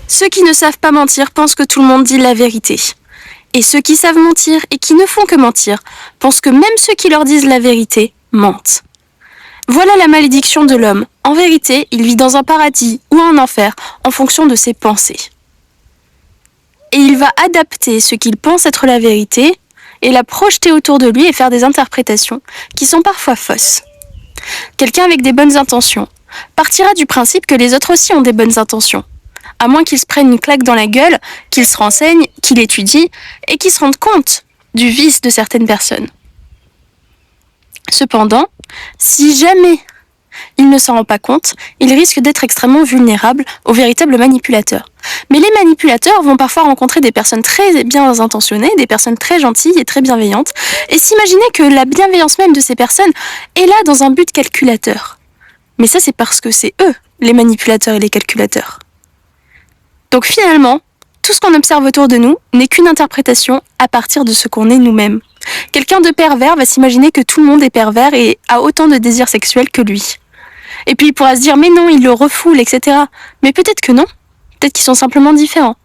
Ceux qui ne savent pas mentir pensent que tout le monde dit la vérité. Et ceux qui savent mentir et qui ne font que mentir pensent que même ceux qui leur disent la vérité mentent. Voilà la malédiction de l'homme. En vérité, il vit dans un paradis ou un enfer en fonction de ses pensées. Et il va adapter ce qu'il pense être la vérité et la projeter autour de lui et faire des interprétations qui sont parfois fausses. Quelqu'un avec des bonnes intentions partira du principe que les autres aussi ont des bonnes intentions, à moins qu'il se prenne une claque dans la gueule, qu'il se renseigne, qu'il étudie et qu'il se rende compte du vice de certaines personnes. Cependant, si jamais il ne s'en rend pas compte, il risque d'être extrêmement vulnérable aux véritables manipulateurs. Mais les manipulateurs vont parfois rencontrer des personnes très bien intentionnées, des personnes très gentilles et très bienveillantes, et s'imaginer que la bienveillance même de ces personnes est là dans un but calculateur. Mais ça, c'est parce que c'est eux, les manipulateurs et les calculateurs. Donc finalement, tout ce qu'on observe autour de nous n'est qu'une interprétation à partir de ce qu'on est nous-mêmes. Quelqu'un de pervers va s'imaginer que tout le monde est pervers et a autant de désirs sexuels que lui. Et puis il pourra se dire « mais non, il le refoule, etc. » Mais peut-être que non. Peut-être qu'ils sont simplement différents.